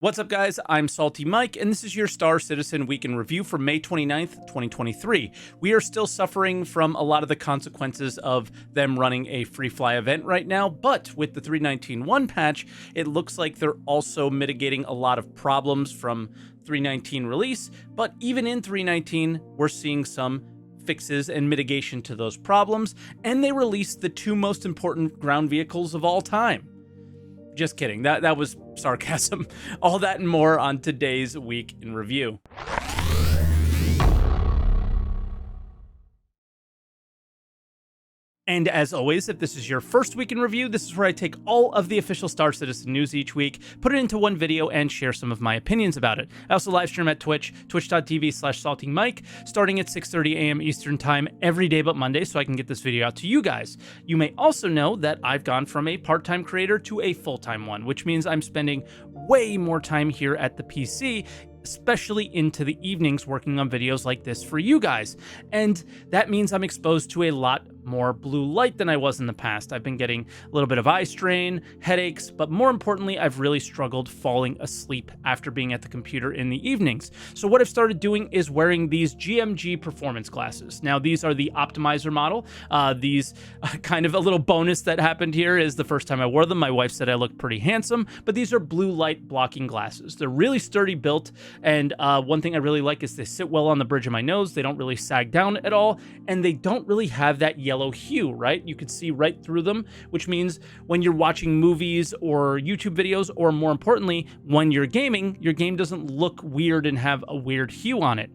What's up, guys? I'm SaltEMike, and this is your Star Citizen Week in Review for May 29th, 2023. We are still suffering from a lot of the consequences of them running a free fly event right now, but with the 3.19.1 patch, it looks like they're also mitigating a lot of problems from 3.19 release, but even in 3.19, we're seeing some fixes and mitigation to those problems, and they released the two most important ground vehicles of all time. Just kidding. That was sarcasm. All that and more on today's Week in Review. And as always, if this is your first week in review, this is where I take all of the official Star Citizen news each week, put it into one video, and share some of my opinions about it. I also live stream at Twitch, twitch.tv/SaltEMike, starting at 6:30 a.m. Eastern Time every day but Monday, so I can get this video out to you guys. You may also know that I've gone from a part-time creator to a full-time one, which means I'm spending way more time here at the PC, especially into the evenings working on videos like this for you guys. And that means I'm exposed to a lot more blue light than I was in the past. I've been getting a little bit of eye strain, headaches, but more importantly, I've really struggled falling asleep after being at the computer in the evenings. So what I've started doing is wearing these GMG performance glasses. Now, these are the optimizer model. These kind of a little bonus that happened here is the first time I wore them, my wife said I looked pretty handsome, but these are blue light blocking glasses. They're really sturdy built, and one thing I really like is they sit well on the bridge of my nose. They don't really sag down at all, and they don't really have that yellow hue, right? You can see right through them, which means when you're watching movies or YouTube videos, or more importantly, when you're gaming, your game doesn't look weird and have a weird hue on it.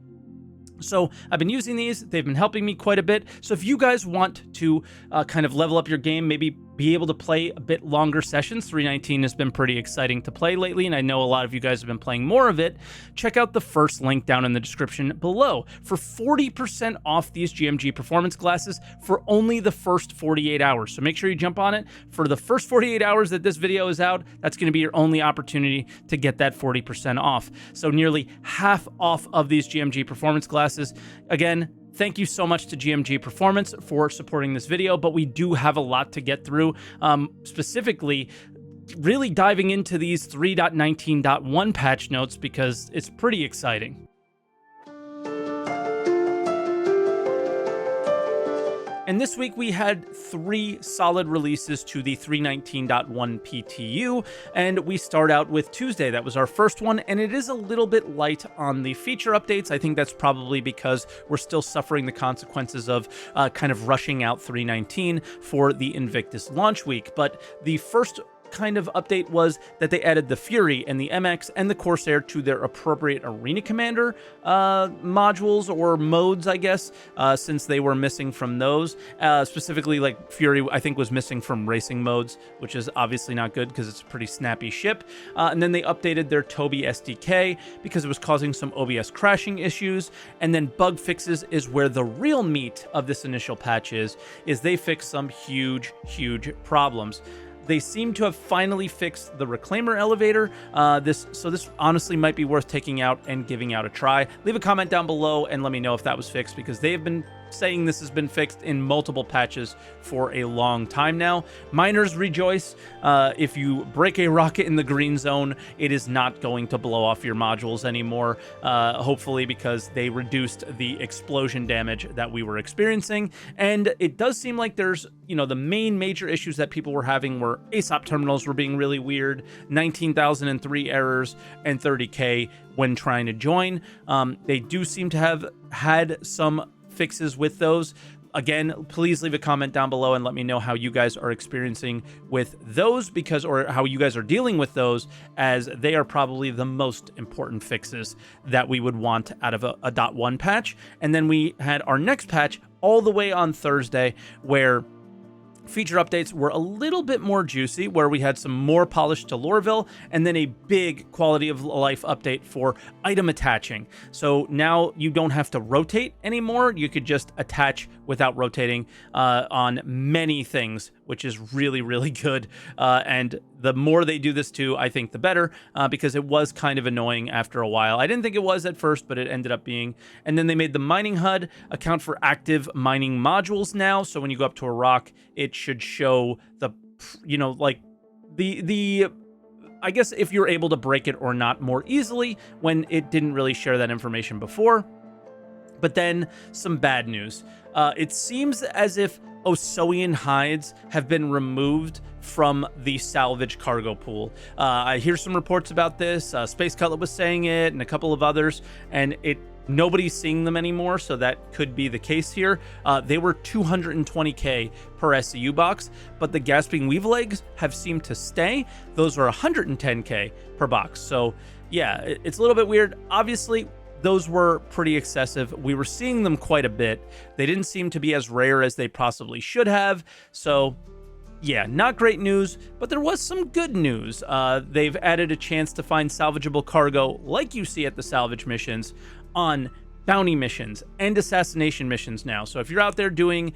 So I've been using these. They've been helping me quite a bit. So if you guys want to kind of level up your game, maybe be able to play a bit longer sessions, 3.19 has been pretty exciting to play lately, and I know a lot of you guys have been playing more of it. Check out the first link down in the description below for 40% off these GMG performance glasses for only the first 48 hours. So make sure you jump on it. For the first 48 hours that this video is out, that's going to be your only opportunity to get that 40% off. So nearly half off of these GMG performance glasses. Again, thank you so much to GMG Performance for supporting this video, but we do have a lot to get through, specifically really diving into these 3.19.1 patch notes because it's pretty exciting. And this week we had 3 solid releases to the 3.19.1 PTU, and we start out with Tuesday. That was our first one, and it is a little bit light on the feature updates. I think that's probably because we're still suffering the consequences of kind of rushing out 3.19 for the Invictus launch week. But the first kind of update was that they added the Fury and the MX and the Corsair to their appropriate Arena Commander modules or modes, I guess, since they were missing from those. Specifically, like Fury, I think, was missing from racing modes, which is obviously not good because it's a pretty snappy ship. And then they updated their Toby SDK because it was causing some OBS crashing issues. And then bug fixes is where the real meat of this initial patch is they fixed some huge problems. They seem to have finally fixed the Reclaimer elevator. This honestly might be worth taking out and giving out a try. Leave a comment down below and let me know if that was fixed, because they have been saying this has been fixed in multiple patches for a long time now. Miners rejoice. If you break a rocket in the green zone, it is not going to blow off your modules anymore, hopefully, because they reduced the explosion damage that we were experiencing. And it does seem like there's, the main major issues that people were having were ASOP terminals were being really weird, 19,003 errors, and 30K when trying to join. They do seem to have had some fixes with those. Again, please leave a comment down below and let me know how you guys are experiencing with those, or how you guys are dealing with those, as they are probably the most important fixes that we would want out of a .1 patch. And then we had our next patch all the way on Thursday, where feature updates were a little bit more juicy, where we had some more polish to Lorville, and then a big quality of life update for item attaching. So now you don't have to rotate anymore. You could just attach without rotating on many things, which is really good. And the more they do this too, I think the better, because it was kind of annoying after a while. I didn't think it was at first, but it ended up being. And then they made the mining HUD account for active mining modules now. So when you go up to a rock, it should show the, like the I guess if you're able to break it or not more easily when it didn't really share that information before. But then some bad news. It seems as if Osoian hides have been removed from the salvage cargo pool. I hear some reports about this. Space Cutlet was saying it and a couple of others, and nobody's seeing them anymore, so that could be the case here. They were 220k per SCU box, but the Gasping Weave Legs have seemed to stay. Those are 110k per box. So yeah, it's a little bit weird. Obviously, those were pretty excessive. We were seeing them quite a bit. They didn't seem to be as rare as they possibly should have. So yeah, not great news, but there was some good news. They've added a chance to find salvageable cargo like you see at the salvage missions on bounty missions and assassination missions now. So if you're out there doing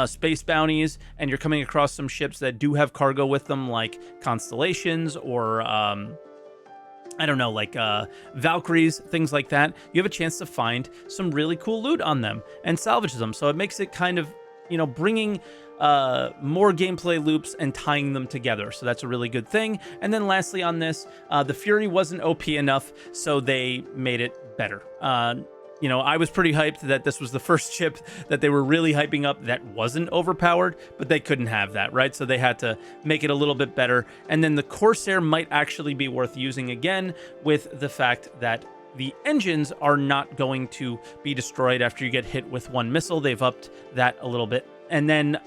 space bounties and you're coming across some ships that do have cargo with them, like Constellations or I don't know, like Valkyries, things like that, you have a chance to find some really cool loot on them and salvage them. So it makes it kind of, you know, bringing more gameplay loops and tying them together. So that's a really good thing. And then lastly on this, the Fury wasn't OP enough, so they made it better. You know, I was pretty hyped that this was the first ship that they were really hyping up that wasn't overpowered, but they couldn't have that, right? So they had to make it a little bit better. And then the Corsair might actually be worth using again, with the fact that the engines are not going to be destroyed after you get hit with one missile. They've upped that a little bit. And then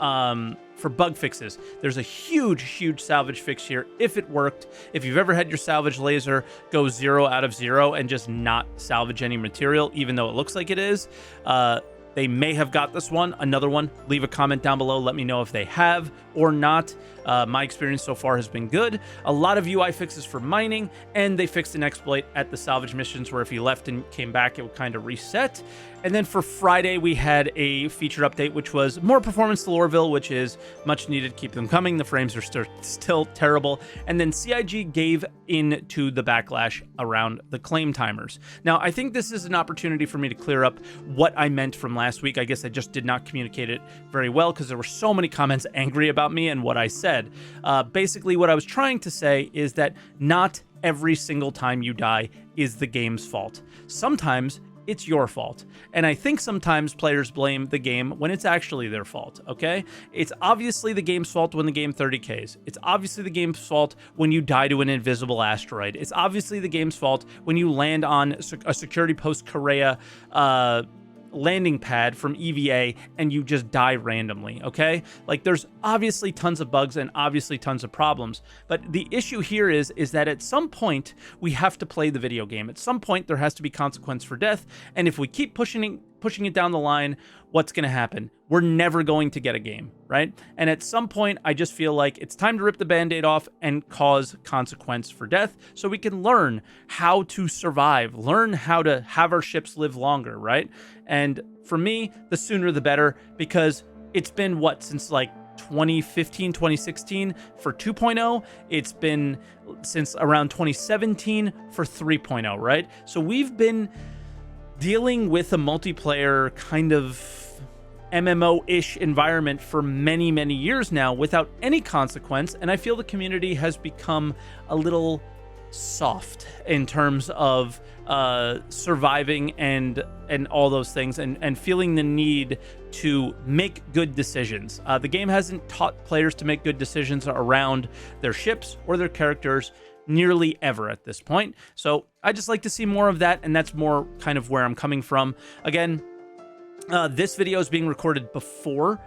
for bug fixes, there's a huge salvage fix here if it worked. If you've ever had your salvage laser go 0 out of 0 and just not salvage any material, even though it looks like it is, they may have got this one. Another one, leave a comment down below. Let me know if they have or not. My experience so far has been good. A lot of UI fixes for mining, and they fixed an exploit at the salvage missions where if you left and came back, it would kind of reset. And then for Friday, we had a featured update, which was more performance to Lorville, which is much needed. Keep them coming. The frames are still terrible. And then CIG gave in to the backlash around the claim timers. Now, I think this is an opportunity for me to clear up what I meant from last week. I guess I just did not communicate it very well because there were so many comments angry about me and what I said. Basically, what I was trying to say is that not every single time you die is the game's fault. Sometimes it's your fault. And I think sometimes players blame the game when it's actually their fault, okay? It's obviously the game's fault when the game 30Ks. It's obviously the game's fault when you die to an invisible asteroid. It's obviously the game's fault when you land on a security post Korea landing pad from EVA and you just die randomly, okay? Like, there's obviously tons of bugs and obviously tons of problems, but the issue here is that at some point we have to play the video game. At some point there has to be consequence for death, and if we keep pushing it down the line, what's going to happen? We're never going to get a game, right? And at some point, I just feel like it's time to rip the Band-Aid off and cause consequence for death so we can learn how to survive, learn how to have our ships live longer, right? And for me, the sooner the better, because it's been, what, since like 2015, 2016 for 2.0. It's been since around 2017 for 3.0, right? So we've been dealing with a multiplayer kind of MMO-ish environment for many, many years now without any consequence, and I feel the community has become a little soft in terms of surviving and all those things, and feeling the need to make good decisions. The game hasn't taught players to make good decisions around their ships or their characters nearly ever at this point. So I just like to see more of that, and that's more kind of where I'm coming from. Again, this video is being recorded before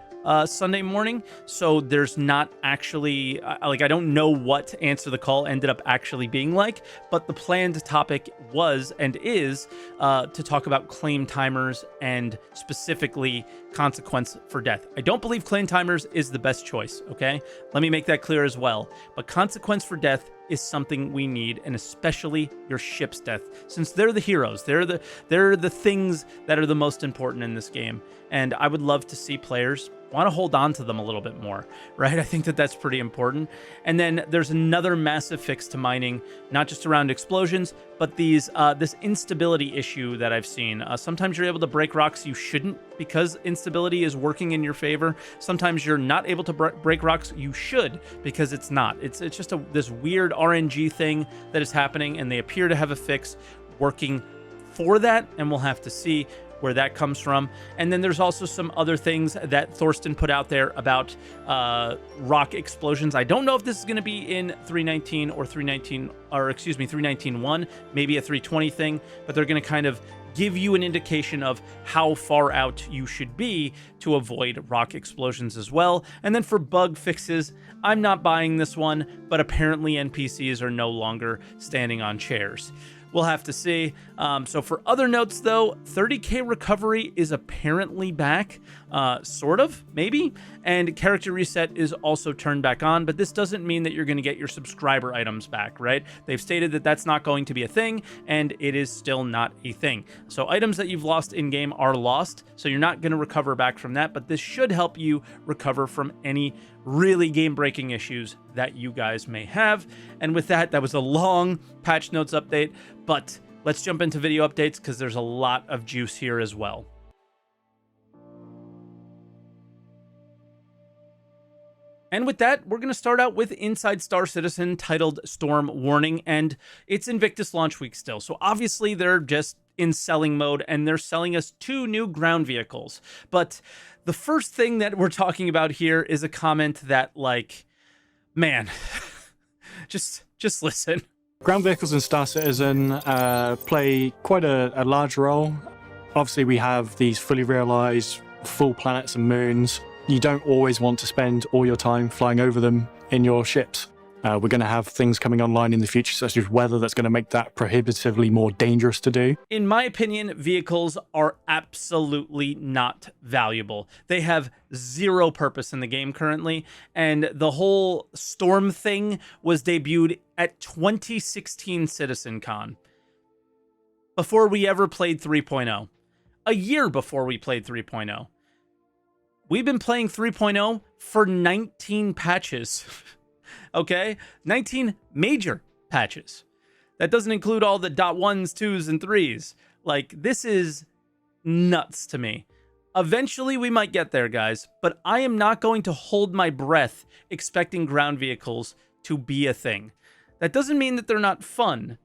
Sunday morning, so there's not actually like, I don't know what Answer the Call ended up actually being like, but the planned topic was and is to talk about claim timers and specifically consequence for death. I don't believe claim timers is the best choice, okay? Let me make that clear as well. But consequence for death is something we need, and especially your ship's death, since they're the heroes. They're the things that are the most important in this game. And I would love to see players want to hold on to them a little bit more, right? I think that that's pretty important. And then there's another massive fix to mining, not just around explosions, but these this instability issue that I've seen. Sometimes you're able to break rocks you shouldn't because instability is working in your favor. Sometimes you're not able to break rocks you should because it's not. It's just this weird RNG thing that is happening, and they appear to have a fix working for that, and we'll have to see where that comes from. And then there's also some other things that Thorsten put out there about rock explosions. I don't know if this is going to be in 319 or 319, or excuse me, 319.1, maybe a 320 thing, but they're going to kind of give you an indication of how far out you should be to avoid rock explosions as well. And then for bug fixes, I'm not buying this one, but apparently NPCs are no longer standing on chairs. We'll have to see. So for other notes, though, 30k recovery is apparently back, sort of, maybe, and character reset is also turned back on, but this doesn't mean that you're going to get your subscriber items back, right? They've stated that that's not going to be a thing, and it is still not a thing. So items that you've lost in-game are lost, so you're not going to recover back from that, but this should help you recover from any really game-breaking issues that you guys may have. And with that, that was a long patch notes update, but let's jump into video updates because there's a lot of juice here as well. And with that, we're going to start out with Inside Star Citizen titled Storm Warning, and it's Invictus launch week still. So obviously they're just in selling mode, and they're selling us 2 new ground vehicles. But the first thing that we're talking about here is a comment that, like, man, just listen. Ground vehicles in Star Citizen play quite a large role. Obviously, we have these fully realized full planets and moons. You don't always want to spend all your time flying over them in your ships. We're going to have things coming online in the future, such as weather, that's going to make that prohibitively more dangerous to do. In my opinion, vehicles are absolutely not valuable. They have zero purpose in the game currently, and the whole storm thing was debuted at 2016 CitizenCon, before we ever played 3.0. A year before we played 3.0. We've been playing 3.0 for 19 patches. Okay, 19 major patches. That doesn't include all the .1s, 2s, and 3s. Like, this is nuts to me. Eventually, we might get there, guys, but I am not going to hold my breath expecting ground vehicles to be a thing. That doesn't mean that they're not fun,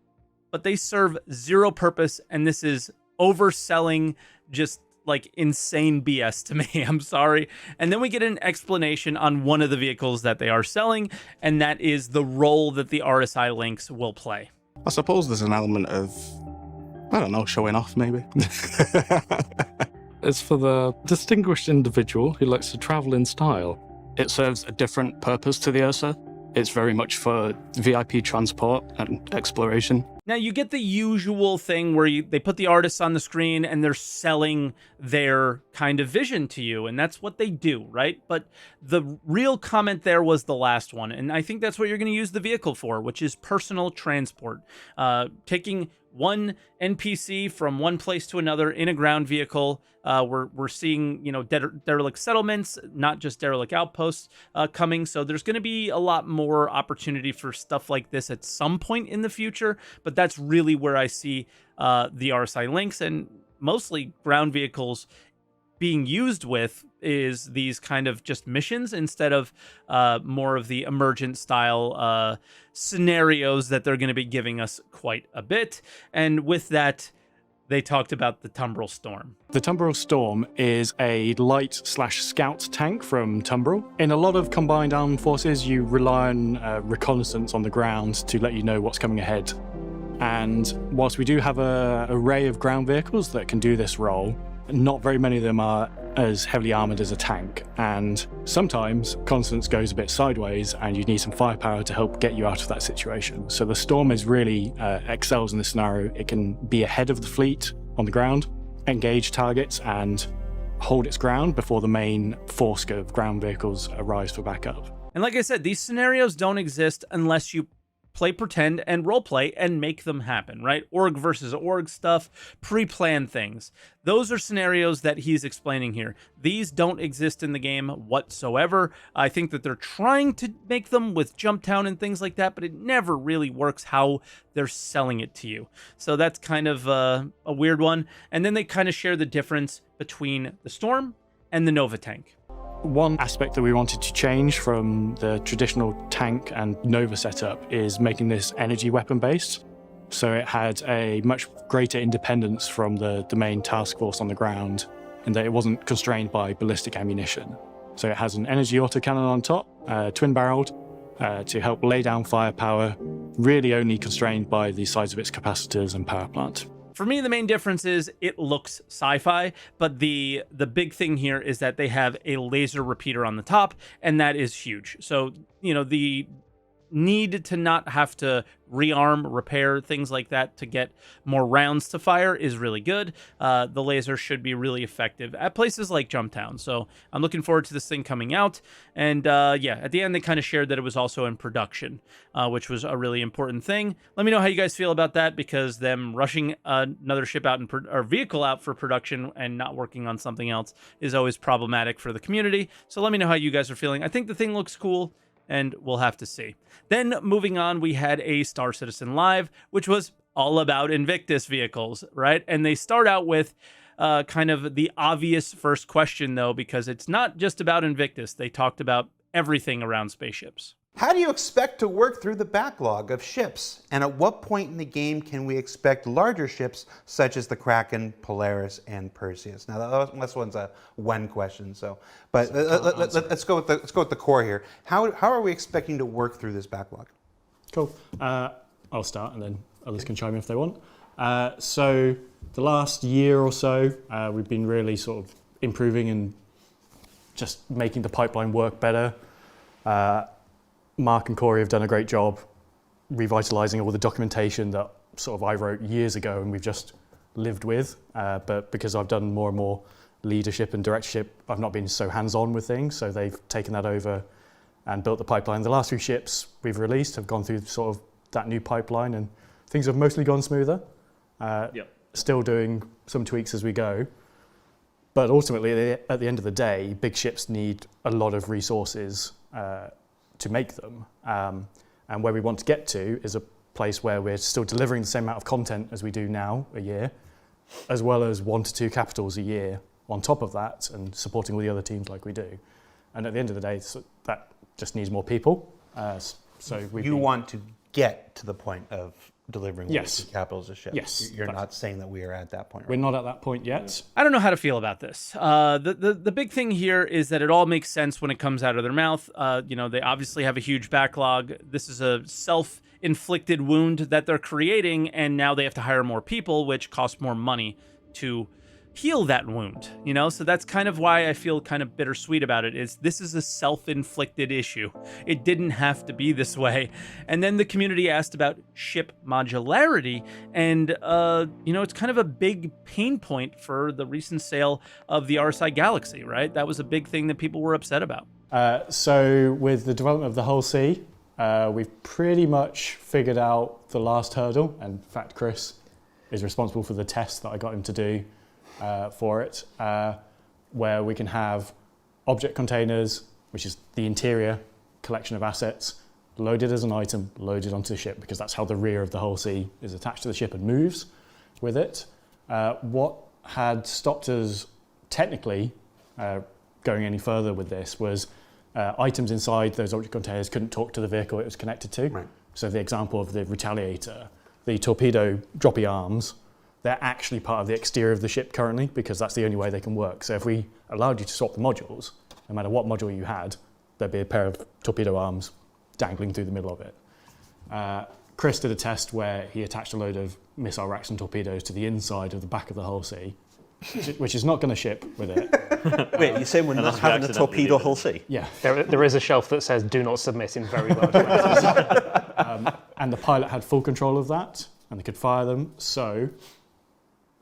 but they serve zero purpose, and this is overselling just like insane BS to me. I'm sorry. And then we get an explanation on one of the vehicles that they are selling, and that is the role that the RSI Lynx will play. I suppose there's an element of, I don't know, showing off maybe. It's for the distinguished individual who likes to travel in style. It serves a different purpose to the Ursa. It's very much for VIP transport and exploration. Now, you get the usual thing where they put the artists on the screen and they're selling their kind of vision to you, and that's what they do, right? But the real comment there was the last one, and I think that's what you're going to use the vehicle for, which is personal transport. Taking one NPC from one place to another in a ground vehicle. We're seeing, you know, derelict settlements, not just derelict outposts coming. So there's going to be a lot more opportunity for stuff like this at some point in the future. But that's really where I see the RSI Lynx and mostly ground vehicles being used with is these kind of just missions instead of more of the emergent style scenarios that they're going to be giving us quite a bit. And with that, they talked about the Tumbril Storm. The Tumbril Storm is a light/scout tank from Tumbril. In a lot of combined armed forces, you rely on reconnaissance on the ground to let you know what's coming ahead. And whilst we do have an array of ground vehicles that can do this role, not very many of them are as heavily armored as a tank, and sometimes reconnaissance goes a bit sideways and you need some firepower to help get you out of that situation. So the Storm is really excels in this scenario. It can be ahead of the fleet on the ground, engage targets and hold its ground before the main force of ground vehicles arrives for backup. And like I said, these scenarios don't exist unless you play pretend and roleplay and make them happen, right? Org versus org stuff, pre-plan things. Those are scenarios that he's explaining here. These don't exist in the game whatsoever. I think that they're trying to make them with Jumptown and things like that, but it never really works how they're selling it to you. So that's kind of a weird one. And then they kind of share the difference between the Storm and the Nova tank. One aspect that we wanted to change from the traditional tank and Nova setup is making this energy weapon based. So it had a much greater independence from the main task force on the ground, in that it wasn't constrained by ballistic ammunition. So it has an energy autocannon on top, twin-barreled, to help lay down firepower, really only constrained by the size of its capacitors and power plant. For me, the main difference is it looks sci-fi, but the big thing here is that they have a laser repeater on the top, and that is huge. So, you know, the need to not have to rearm, repair, things like that to get more rounds to fire is really good. The laser should be really effective at places like Jumptown. So I'm looking forward to this thing coming out. And yeah, at the end, they kind of shared that it was also in production, which was a really important thing. Let me know how you guys feel about that, because them rushing another ship out or vehicle out for production and not working on something else is always problematic for the community. So let me know how you guys are feeling. I think the thing looks cool, and we'll have to see. Then moving on, we had a Star Citizen Live, which was all about Invictus vehicles, right? And they start out with kind of the obvious first question, though, because it's not just about Invictus. They talked about everything around spaceships. How do you expect to work through the backlog of ships? And at what point in the game can we expect larger ships such as the Kraken, Polaris, and Perseus? Now, that one's a when question. So, but let's go with the core here. How are we expecting to work through this backlog? Cool. I'll start, and then others can chime in if they want. So the last year or so, we've been really sort of improving and just making the pipeline work better. Mark and Corey have done a great job revitalizing all the documentation that sort of I wrote years ago and we've just lived with. But because I've done more and more leadership and directorship, I've not been so hands-on with things. So they've taken that over and built the pipeline. The last few ships we've released have gone through sort of that new pipeline, and things have mostly gone smoother. Still doing some tweaks as we go. But ultimately, at the end of the day, big ships need a lot of resources to make them. And where we want to get to is a place where we're still delivering the same amount of content as we do now a year, as well as 1 to 2 capitals a year on top of that, and supporting all the other teams like we do. And at the end of the day, that just needs more people. You want to get to the point of delivering yes. 1 to 2 capitals a ship. Yes. You're not saying that we are at that point, right? We're not at that point yet. I don't know how to feel about this. The big thing here is that it all makes sense when it comes out of their mouth. You know, they obviously have a huge backlog. This is a self-inflicted wound that they're creating, and now they have to hire more people, which costs more money to heal that wound, you know? So that's kind of why I feel kind of bittersweet about it, is this is a self-inflicted issue. It didn't have to be this way. And then the community asked about ship modularity, and you know, it's kind of a big pain point for the recent sale of the RSI Galaxy, right? That was a big thing that people were upset about. So with the development of the Hull C, we've pretty much figured out the last hurdle. And in fact, Chris is responsible for the test that I got him to do for it, where we can have object containers, which is the interior collection of assets, loaded as an item, loaded onto the ship, because that's how the rear of the Hull C is attached to the ship and moves with it. What had stopped us technically going any further with this was items inside those object containers couldn't talk to the vehicle it was connected to. Right. So the example of the Retaliator, the torpedo droppy arms, they're actually part of the exterior of the ship currently, because that's the only way they can work. So if we allowed you to swap the modules, no matter what module you had, there'd be a pair of torpedo arms dangling through the middle of it. Chris did a test where he attached a load of missile racks and torpedoes to the inside of the back of the Hull C, which is not going to ship with it. Wait, you're saying we're not having a torpedo Hull C? Yeah. There is a shelf that says "Do not submit" in very large letters. And the pilot had full control of that, and they could fire them. So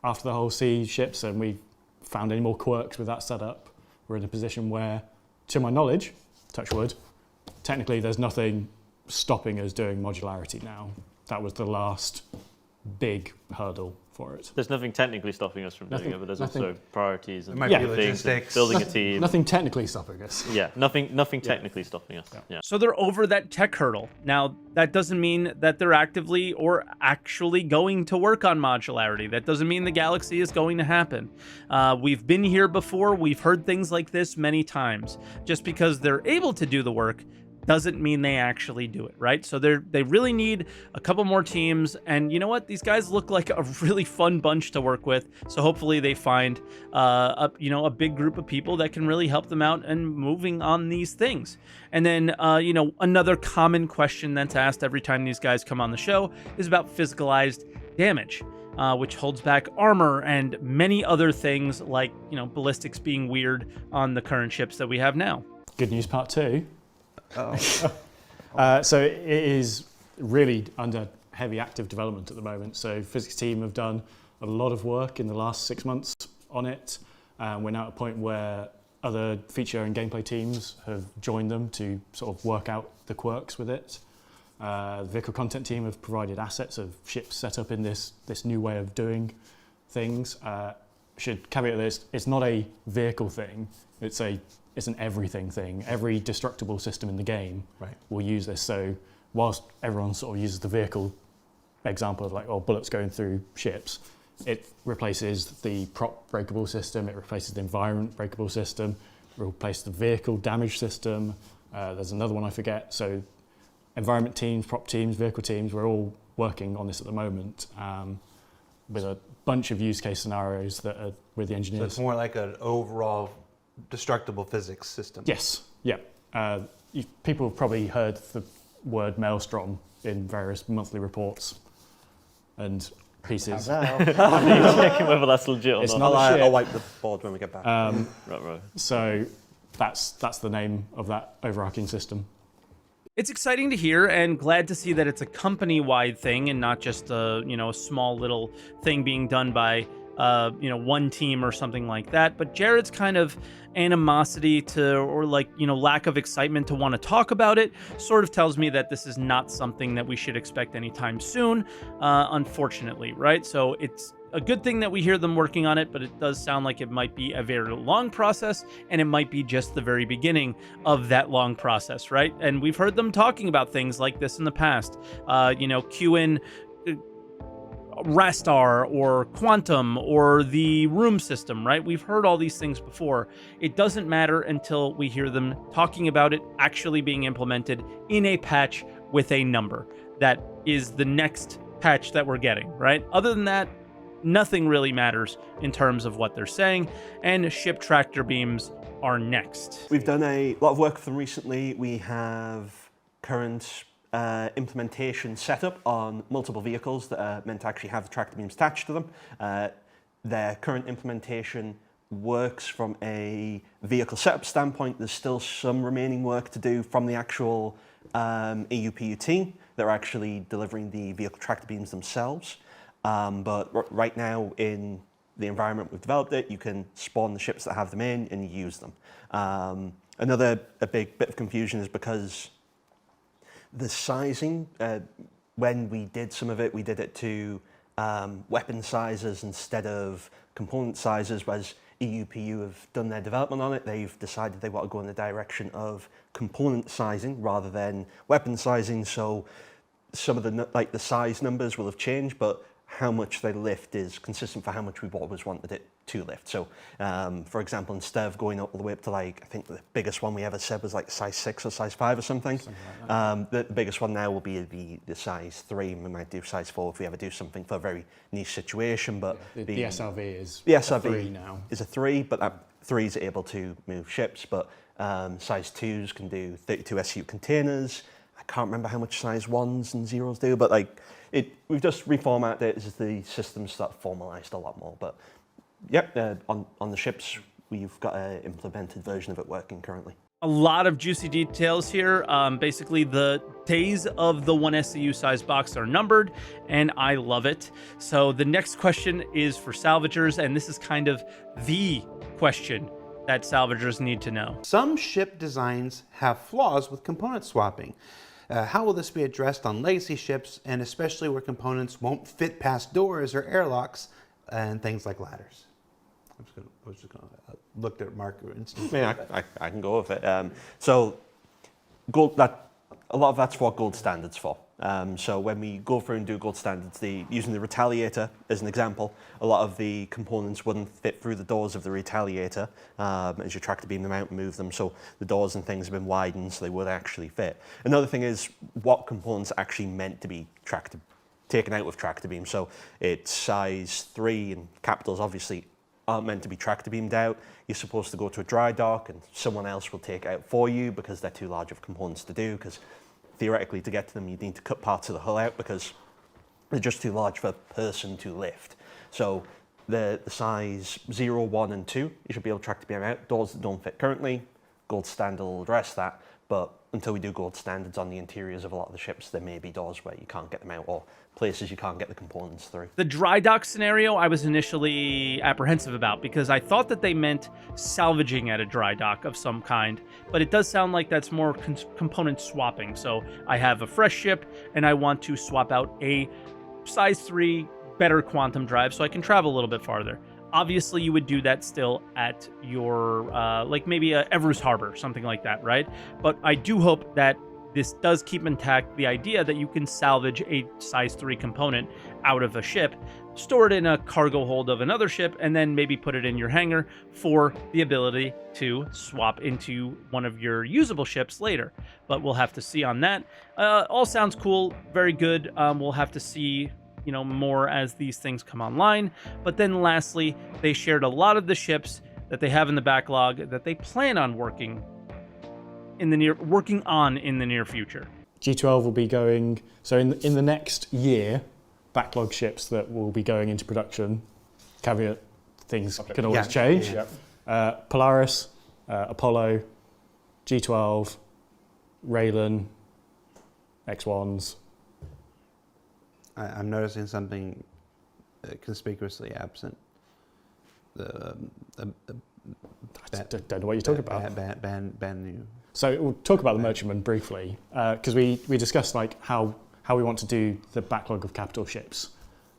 after the Hull C ships and we found any more quirks with that setup, we're in a position where, to my knowledge, touch wood, technically there's nothing stopping us doing modularity now. That was the last big hurdle for it. There's nothing technically stopping us from doing it, but there's also priorities and It might be things, logistics. building a team. Nothing technically stopping us. Yeah, nothing technically stopping us. Yeah. So they're over that tech hurdle. Now, that doesn't mean that they're actively or actually going to work on modularity. That doesn't mean the Galaxy is going to happen. We've been here before. We've heard things like this many times. Just because they're able to do the work doesn't mean they actually do it, right? So they really need a couple more teams, and you know what? These guys look like a really fun bunch to work with. So hopefully they find a big group of people that can really help them out and moving on these things. And then another common question that's asked every time these guys come on the show is about physicalized damage. Which holds back armor and many other things like ballistics being weird on the current ships that we have now. Good news part 2. So it is really under heavy active development at the moment. So physics team have done a lot of work in the last 6 months on it. We're now at a point where other feature and gameplay teams have joined them to sort of work out the quirks with it. The vehicle content team have provided assets of ships set up in this new way of doing things. Should caveat this, it's not a vehicle thing, it's an everything thing. Every destructible system in the game will use this. So whilst everyone sort of uses the vehicle example of bullets going through ships, it replaces the prop breakable system, it replaces the environment breakable system, it replaces the vehicle damage system. There's another one I forget. So environment teams, prop teams, vehicle teams, we're all working on this at the moment with a bunch of use case scenarios that are with the engineers. So it's more like an overall destructible physics system. Yes, yeah. People have probably heard the word maelstrom in various monthly reports and pieces. Checking whether that's legit or It's not. not I'll wipe the board when we get back. Right. So that's the name of that overarching system. It's exciting to hear and glad to see that it's a company-wide thing and not just a small little thing being done by one team or something like that. But Jared's kind of animosity to, or lack of excitement to want to talk about it sort of tells me that this is not something that we should expect anytime soon, unfortunately, right? So it's a good thing that we hear them working on it, but it does sound like it might be a very long process, and it might be just the very beginning of that long process, right? And we've heard them talking about things like this in the past, QN Rastar or Quantum or the room system, right? We've heard all these things before. It doesn't matter until we hear them talking about it actually being implemented in a patch with a number. That is the next patch that we're getting, right? Other than that, nothing really matters in terms of what they're saying, and ship tractor beams are next. We've done a lot of work with them recently. We have current implementation set up on multiple vehicles that are meant to actually have the tractor beams attached to them. Their current implementation works from a vehicle setup standpoint. There's still some remaining work to do from the actual EUPU team. They're actually delivering the vehicle tractor beams themselves. But right now in the environment we've developed you can spawn the ships that have them in and use them. Another big bit of confusion is because the sizing, when we did some of it, we did it to weapon sizes instead of component sizes, whereas EUPU have done their development on it. They've decided they want to go in the direction of component sizing rather than weapon sizing. So some of the size numbers will have changed, but how much they lift is consistent for how much we've always wanted it to lift. So, for example, instead of going all the way up to I think the biggest one we ever said was size 6 or size 5 or something. The biggest one now will be the size 3, and we might do size 4 if we ever do something for a very niche situation. But the SRV is the SRV a 3 now. Is a 3, but that 3 is able to move ships. But size 2s can do 32 SU containers. I can't remember how much size 1s and 0s do, but we've just reformatted it as the systems start formalized a lot more. But on the ships, we've got an implemented version of it working currently. A lot of juicy details here. Basically, the days of the 1 SCU size box are numbered, and I love it. So the next question is for salvagers, and this is kind of the question that salvagers need to know. Some ship designs have flaws with component swapping. How will this be addressed on legacy ships, and especially where components won't fit past doors or airlocks and things like ladders? I was just gonna looked at Mark instantly. I can go with it. So gold, a lot of that's what gold standard's for. So when we go through and do gold standards, using the retaliator as an example, a lot of the components wouldn't fit through the doors of the retaliator as you tractor beam them out and move them. So the doors and things have been widened so they would actually fit. Another thing is what components are actually meant to be taken out with tractor beam. So it's size 3 and capitals obviously aren't meant to be tractor beamed out. You're supposed to go to a dry dock and someone else will take it out for you because they're too large of components to do, because theoretically to get to them you need to cut parts of the hull out because they're just too large for a person to lift. So the size 0, 1 and 2 you should be able to tractor beam out. Doors that don't fit currently, gold standard will address that, but until we do gold standards on the interiors of a lot of the ships, there may be doors where you can't get them out or places you can't get the components through. The dry dock scenario I was initially apprehensive about because I thought that they meant salvaging at a dry dock of some kind, but it does sound like that's more component swapping. So I have a fresh ship and I want to swap out a size 3 better quantum drive so I can travel a little bit farther. Obviously, you would do that still at your, like maybe a Everus Harbor, something like that, right? But I do hope that this does keep intact the idea that you can salvage a size 3 component out of a ship, store it in a cargo hold of another ship, and then maybe put it in your hangar for the ability to swap into one of your usable ships later. But we'll have to see on that. All sounds cool, very good. We'll have to see more as these things come online. But then lastly, they shared a lot of the ships that they have in the backlog that they plan on working on in the near future. G12 will be going, so in the next year, backlog ships that will be going into production, caveat, things can always change. Yeah. Polaris, Apollo, G12, Raylan, X1s. I'm noticing something conspicuously absent. I don't know what you're talking about. Ban new. So we'll talk about the merchantman briefly, because we discussed like how we want to do the backlog of capital ships.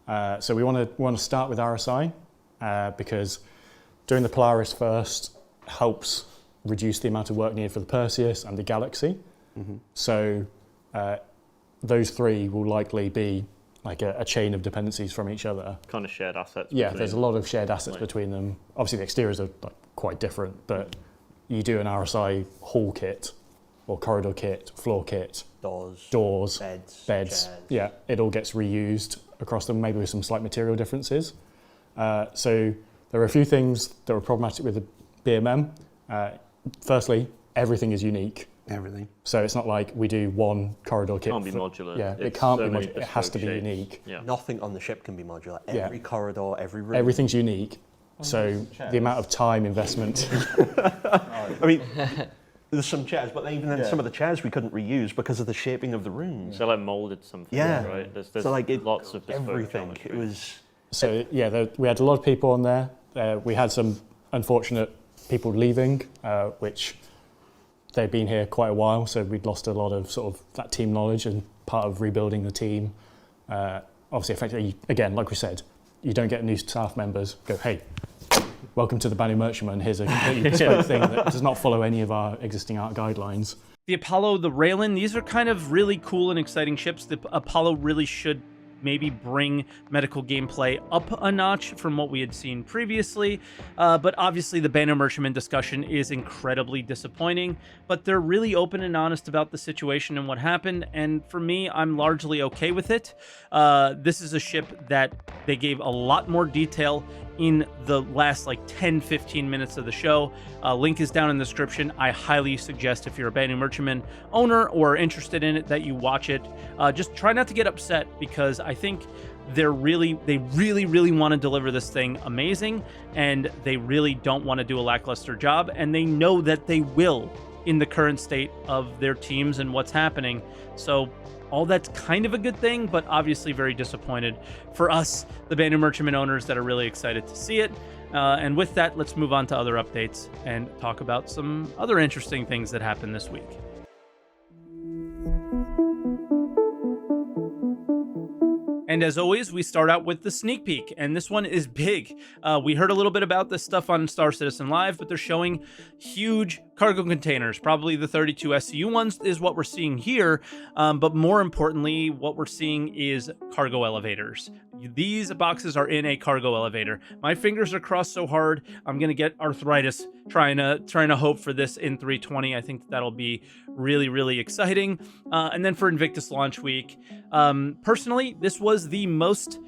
So we want to start with RSI because doing the Polaris first helps reduce the amount of work needed for the Perseus and the Galaxy. Mm-hmm. So those three will likely be like a chain of dependencies from each other. Kind of shared assets. Yeah, there's a lot of shared assets between them. Obviously, the exteriors are like quite different, but you do an RSI hall kit or corridor kit, floor kit, doors, beds. Chairs. Yeah, it all gets reused across them, maybe with some slight material differences. So there are a few things that were problematic with the BMM. Firstly, everything is unique. Everything. So it's not like we do one corridor kit. It can't be modular. Yeah, it can't be modular. It has to be unique. Yeah. Nothing on the ship can be modular. Every corridor, every room. Everything's unique. So the amount of time investment. I mean, there's some chairs, but even then some of the chairs we couldn't reuse because of the shaping of the rooms. So like molded something. Yeah. Right. There's so like lots of bespoke everything. geometry. It was. So yeah, we had a lot of people on there. We had some unfortunate people leaving, which they'd been here quite a while, so we'd lost a lot of sort of that team knowledge and part of rebuilding the team. Obviously, effectively, again, like we said, you don't get new staff members go, hey, welcome to the Banu Merchantman. Here's a completely bespoke thing that does not follow any of our existing art guidelines. The Apollo, the Raylan, these are kind of really cool and exciting ships. The Apollo really should maybe bring medical gameplay up a notch from what we had seen previously. But obviously the Banu Merchantman discussion is incredibly disappointing, but they're really open and honest about the situation and what happened. And for me, I'm largely okay with it. This is a ship that they gave a lot more detail in the last like 10-15 minutes of the show. Link is down in the description. I highly suggest if you're a Banu Merchantman owner or interested in it that you watch it. Just try not to get upset because I think they really want to deliver this thing amazing, and they really don't want to do a lackluster job, and they know that they will in the current state of their teams and what's happening. So all that's kind of a good thing, but obviously very disappointed for us, the Banu Merchantman owners that are really excited to see it. And with that, let's move on to other updates and talk about some other interesting things that happened this week. And as always, we start out with the sneak peek, and this one is big. We heard a little bit about this stuff on Star Citizen Live, but they're showing huge cargo containers. Probably the 32 SCU ones is what we're seeing here, but more importantly, what we're seeing is cargo elevators. These boxes are in a cargo elevator. My fingers are crossed so hard, I'm gonna get arthritis trying to hope for this in 320. I think that'll be really, really exciting. And then for Invictus launch week, personally, this was the most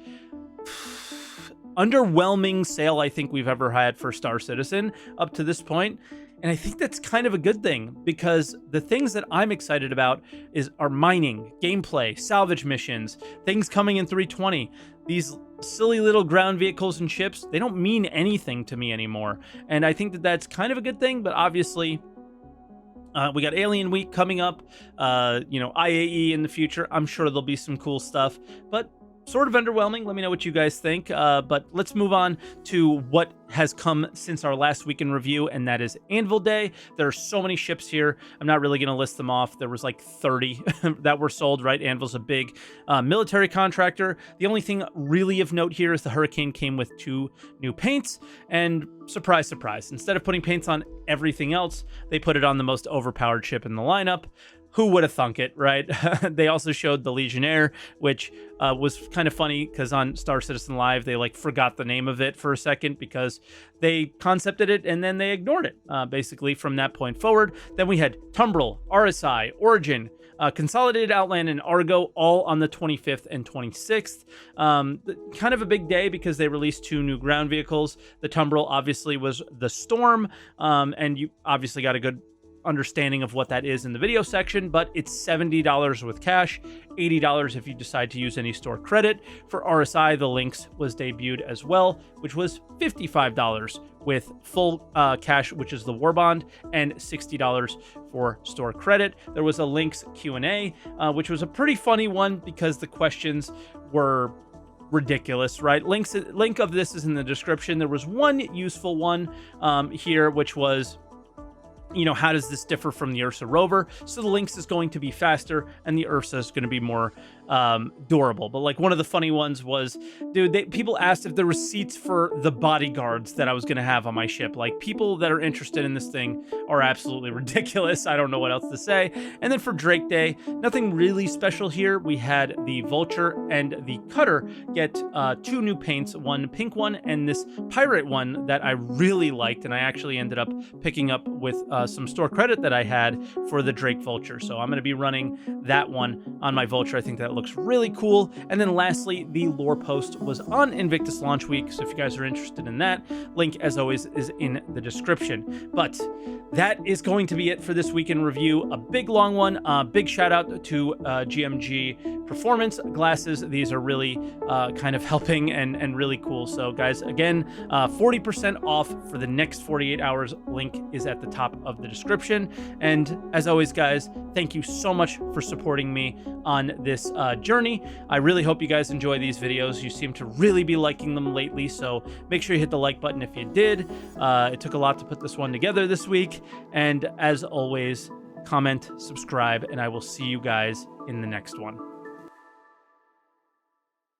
underwhelming sale I think we've ever had for Star Citizen up to this point. And I think that's kind of a good thing, because the things that I'm excited about are mining, gameplay, salvage missions, things coming in 320. These silly little ground vehicles and ships, they don't mean anything to me anymore. And I think that that's kind of a good thing, but obviously we got Alien Week coming up, IAE in the future. I'm sure there'll be some cool stuff, but sort of underwhelming. Let me know what you guys think. But let's move on to what has come since our last week in review, and that is Anvil Day. There are so many ships here. I'm not really going to list them off. There was like 30 that were sold, right? Anvil's a big military contractor. The only thing really of note here is the Hurricane came with 2 new paints, and surprise, surprise, instead of putting paints on everything else, they put it on the most overpowered ship in the lineup. Who would have thunk it, right? They also showed the Legionnaire, which was kind of funny because on Star Citizen Live, they like forgot the name of it for a second because they concepted it and then they ignored it, basically from that point forward. Then we had Tumbril, RSI, Origin, Consolidated Outland, and Argo all on the 25th and 26th. Kind of a big day because they released 2 new ground vehicles. The Tumbril obviously was the Storm, and you obviously got a good understanding of what that is in the video section, but it's $70 with cash, $80 if you decide to use any store credit. For RSI, the Lynx was debuted as well, which was $55 with full cash, which is the war bond, and $60 for store credit. There was a Lynx Q&A, which was a pretty funny one because the questions were ridiculous, right? Link of this is in the description. There was one useful one here, which was, how does this differ from the Ursa rover? So the Lynx is going to be faster and the Ursa is going to be more durable. But like one of the funny ones was, dude, people asked if there were seats for the bodyguards that I was going to have on my ship. Like, people that are interested in this thing are absolutely ridiculous. I don't know what else to say. And then for Drake Day, nothing really special here. We had the Vulture and the Cutter get 2 new paints, one pink one and this pirate one that I really liked, and I actually ended up picking up with some store credit that I had for the Drake Vulture. So I'm going to be running that one on my Vulture. I think that looks really cool. And then lastly, the lore post was on Invictus launch week, so if you guys are interested in that, link as always is in the description. But that is going to be it for this week in review. A big long one. Big shout out to GMG Performance Glasses. These are really kind of helping and really cool. So guys, again, 40% off for the next 48 hours. Link is at the top of the description. And as always, guys, thank you so much for supporting me on this journey. I really hope you guys enjoy these videos. You seem to really be liking them lately, so make sure you hit the like button if you did. It took a lot to put this one together this week. And as always, comment, subscribe, and I will see you guys in the next one.